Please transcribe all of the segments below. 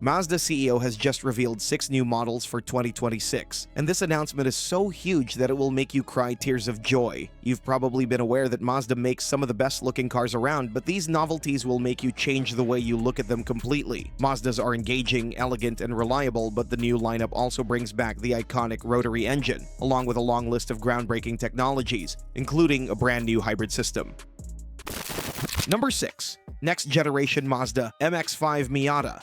Mazda CEO has just revealed 6 new models for 2026, and this announcement is so huge that it will make you cry tears of joy. You've probably been aware that Mazda makes some of the best-looking cars around, but these novelties will make you change the way you look at them completely. Mazdas are engaging, elegant, and reliable, but the new lineup also brings back the iconic rotary engine, along with a long list of groundbreaking technologies, including a brand new hybrid system. Number 6. Next generation Mazda MX-5 Miata.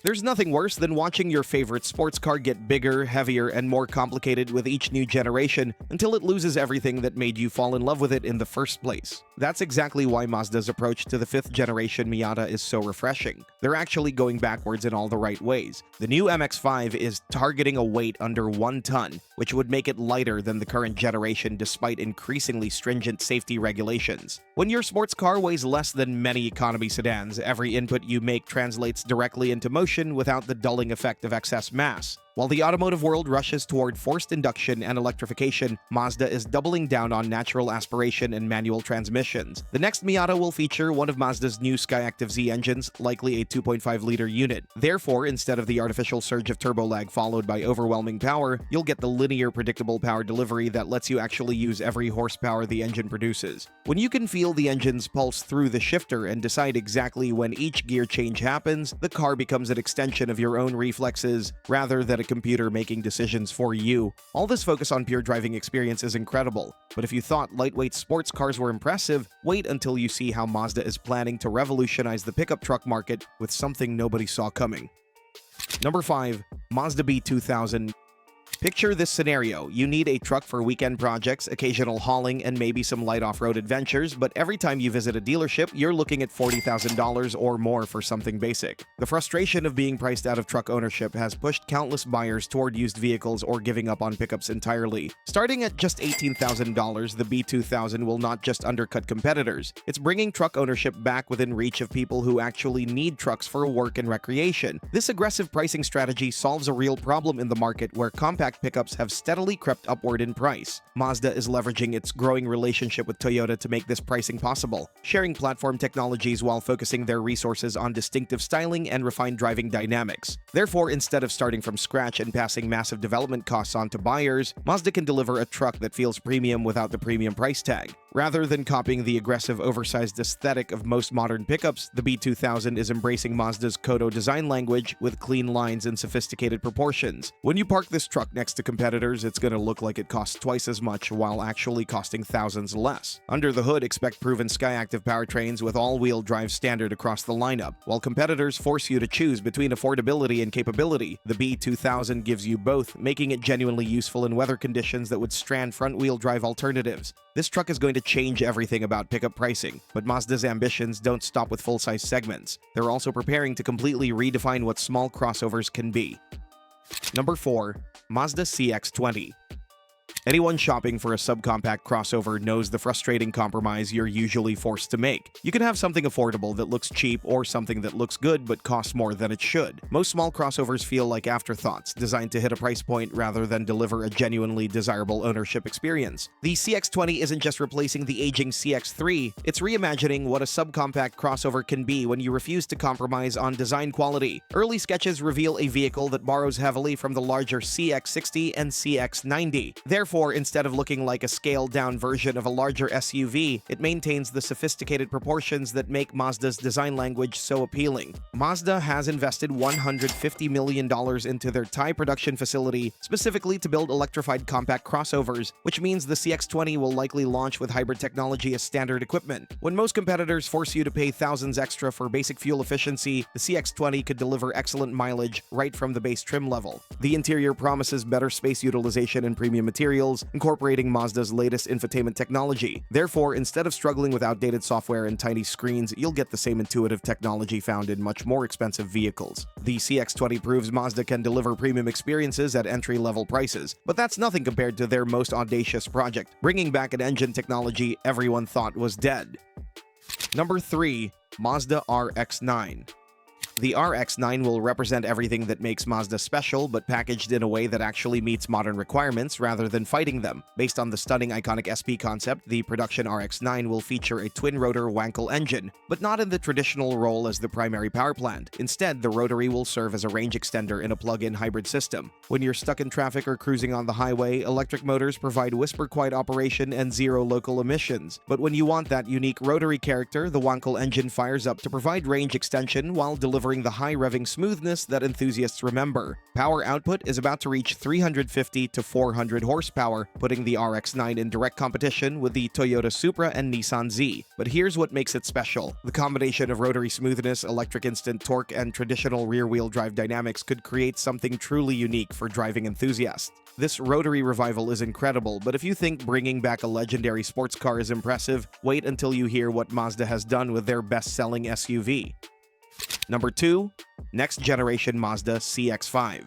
There's nothing worse than watching your favorite sports car get bigger, heavier, and more complicated with each new generation until it loses everything that made you fall in love with it in the first place. That's exactly why Mazda's approach to the 5th generation Miata is so refreshing. They're actually going backwards in all the right ways. The new MX-5 is targeting a weight under 1 ton, which would make it lighter than the current generation despite increasingly stringent safety regulations. When your sports car weighs less than many economy sedans, every input you make translates directly into motion without the dulling effect of excess mass. While the automotive world rushes toward forced induction and electrification, Mazda is doubling down on natural aspiration and manual transmissions. The next Miata will feature one of Mazda's new Skyactiv Z engines, likely a 2.5-liter unit. Therefore, instead of the artificial surge of turbo lag followed by overwhelming power, you'll get the linear, predictable power delivery that lets you actually use every horsepower the engine produces. When you can feel the engine's pulse through the shifter and decide exactly when each gear change happens, the car becomes an extension of your own reflexes rather than a computer making decisions for you. All this focus on pure driving experience is incredible, but if you thought lightweight sports cars were impressive, wait until you see how Mazda is planning to revolutionize the pickup truck market with something nobody saw coming. Number 5. Mazda B2000. Picture this scenario. You need a truck for weekend projects, occasional hauling, and maybe some light off-road adventures, but every time you visit a dealership, you're looking at $40,000 or more for something basic. The frustration of being priced out of truck ownership has pushed countless buyers toward used vehicles or giving up on pickups entirely. Starting at just $18,000, the B2000 will not just undercut competitors. It's bringing truck ownership back within reach of people who actually need trucks for work and recreation. This aggressive pricing strategy solves a real problem in the market where compact pickups have steadily crept upward in price. Mazda is leveraging its growing relationship with Toyota to make this pricing possible, sharing platform technologies while focusing their resources on distinctive styling and refined driving dynamics. Therefore, instead of starting from scratch and passing massive development costs on to buyers, Mazda can deliver a truck that feels premium without the premium price tag. Rather than copying the aggressive, oversized aesthetic of most modern pickups, the B2000 is embracing Mazda's Kodo design language with clean lines and sophisticated proportions. When you park this truck next to competitors, it's going to look like it costs twice as much while actually costing thousands less. Under the hood, expect proven Skyactiv powertrains with all-wheel drive standard across the lineup. While competitors force you to choose between affordability and capability, the B2000 gives you both, making it genuinely useful in weather conditions that would strand front-wheel drive alternatives. This truck is going to change everything about pickup pricing, but Mazda's ambitions don't stop with full-size segments. They're also preparing to completely redefine what small crossovers can be. Number 4. Mazda CX-20. Anyone shopping for a subcompact crossover knows the frustrating compromise you're usually forced to make. You can have something affordable that looks cheap or something that looks good but costs more than it should. Most small crossovers feel like afterthoughts, designed to hit a price point rather than deliver a genuinely desirable ownership experience. The CX-20 isn't just replacing the aging CX-3, it's reimagining what a subcompact crossover can be when you refuse to compromise on design quality. Early sketches reveal a vehicle that borrows heavily from the larger CX-60 and CX-90. Therefore, instead of looking like a scaled-down version of a larger SUV, it maintains the sophisticated proportions that make Mazda's design language so appealing. Mazda has invested $150 million into their Thai production facility specifically to build electrified compact crossovers, which means the CX-20 will likely launch with hybrid technology as standard equipment. When most competitors force you to pay thousands extra for basic fuel efficiency, the CX-20 could deliver excellent mileage right from the base trim level. The interior promises better space utilization and premium materials, incorporating Mazda's latest infotainment technology. Therefore, instead of struggling with outdated software and tiny screens, you'll get the same intuitive technology found in much more expensive vehicles. The CX-20 proves Mazda can deliver premium experiences at entry-level prices, but that's nothing compared to their most audacious project, bringing back an engine technology everyone thought was dead. Number 3. Mazda RX-9. The RX-9 will represent everything that makes Mazda special, but packaged in a way that actually meets modern requirements rather than fighting them. Based on the stunning iconic SP concept, the production RX-9 will feature a twin-rotor Wankel engine, but not in the traditional role as the primary power plant. Instead, the rotary will serve as a range extender in a plug-in hybrid system. When you're stuck in traffic or cruising on the highway, electric motors provide whisper-quiet operation and zero local emissions. But when you want that unique rotary character, the Wankel engine fires up to provide range extension while delivering the high revving smoothness that enthusiasts remember. Power output is about to reach 350 to 400 horsepower, putting the RX-9 in direct competition with the Toyota Supra and Nissan Z. But here's what makes it special. The combination of rotary smoothness, electric instant torque, and traditional rear-wheel drive dynamics could create something truly unique for driving enthusiasts. This rotary revival is incredible, but if you think bringing back a legendary sports car is impressive, wait until you hear what Mazda has done with their best-selling SUV. Number 2. Next generation Mazda CX-5.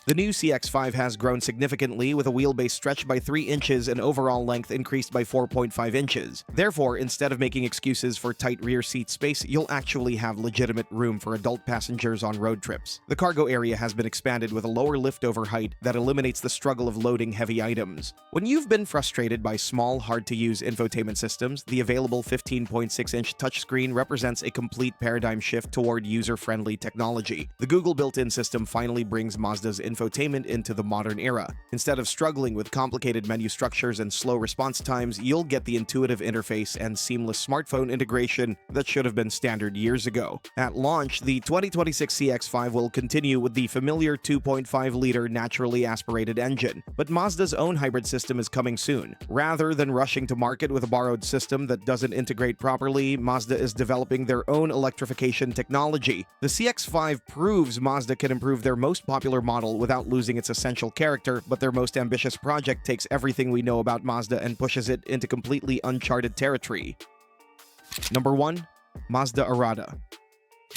The new CX-5 has grown significantly, with a wheelbase stretched by 3 inches and overall length increased by 4.5 inches. Therefore, instead of making excuses for tight rear seat space, you'll actually have legitimate room for adult passengers on road trips. The cargo area has been expanded with a lower liftover height that eliminates the struggle of loading heavy items. When you've been frustrated by small, hard-to-use infotainment systems, the available 15.6-inch touchscreen represents a complete paradigm shift toward user-friendly technology. The Google built-in system finally brings Mazda's infotainment into the modern era. Instead of struggling with complicated menu structures and slow response times, you'll get the intuitive interface and seamless smartphone integration that should have been standard years ago. At launch, the 2026 CX-5 will continue with the familiar 2.5-liter naturally aspirated engine, but Mazda's own hybrid system is coming soon. Rather than rushing to market with a borrowed system that doesn't integrate properly, Mazda is developing their own electrification technology. The CX-5 proves Mazda can improve their most popular model without losing its essential character, but their most ambitious project takes everything we know about Mazda and pushes it into completely uncharted territory. Number 1. Mazda Arada.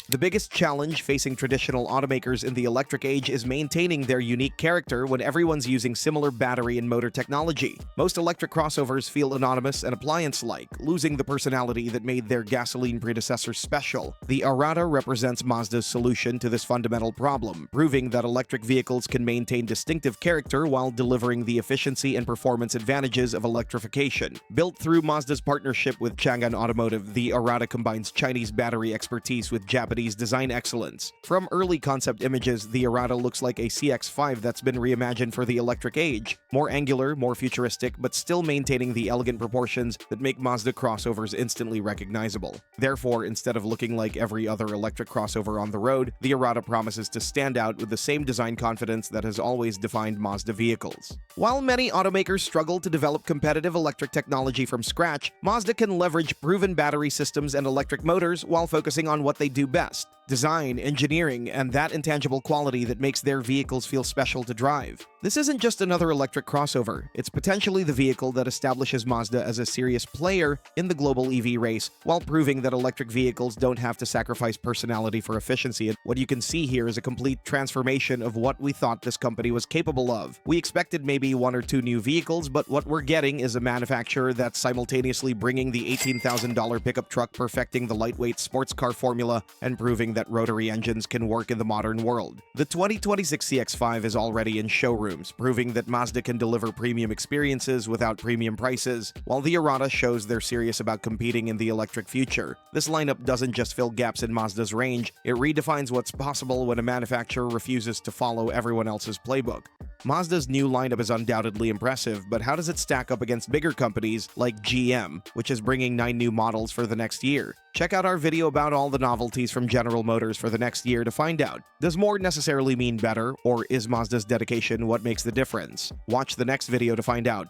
The biggest challenge facing traditional automakers in the electric age is maintaining their unique character when everyone's using similar battery and motor technology. Most electric crossovers feel anonymous and appliance-like, losing the personality that made their gasoline predecessors special. The Arada represents Mazda's solution to this fundamental problem, proving that electric vehicles can maintain distinctive character while delivering the efficiency and performance advantages of electrification. Built through Mazda's partnership with Chang'an Automotive, the Arada combines Chinese battery expertise with Japanese design excellence. From early concept images, the Arada looks like a CX-5 that's been reimagined for the electric age. More angular, more futuristic, but still maintaining the elegant proportions that make Mazda crossovers instantly recognizable. Therefore, instead of looking like every other electric crossover on the road, the Arada promises to stand out with the same design confidence that has always defined Mazda vehicles. While many automakers struggle to develop competitive electric technology from scratch, Mazda can leverage proven battery systems and electric motors while focusing on what they do best: design, engineering, and that intangible quality that makes their vehicles feel special to drive. This isn't just another electric crossover, it's potentially the vehicle that establishes Mazda as a serious player in the global EV race, while proving that electric vehicles don't have to sacrifice personality for efficiency. And what you can see here is a complete transformation of what we thought this company was capable of. We expected maybe 1 or 2 new vehicles, but what we're getting is a manufacturer that's simultaneously bringing the $18,000 pickup truck, perfecting the lightweight sports car formula, and proving that rotary engines can work in the modern world. The 2026 CX-5 is already in showrooms, proving that Mazda can deliver premium experiences without premium prices, while the Arada shows they're serious about competing in the electric future. This lineup doesn't just fill gaps in Mazda's range, it redefines what's possible when a manufacturer refuses to follow everyone else's playbook. Mazda's new lineup is undoubtedly impressive, but how does it stack up against bigger companies like GM, which is bringing 9 new models for the next year? Check out our video about all the novelties from General Motors for the next year to find out. Does more necessarily mean better, or is Mazda's dedication what makes the difference? Watch the next video to find out.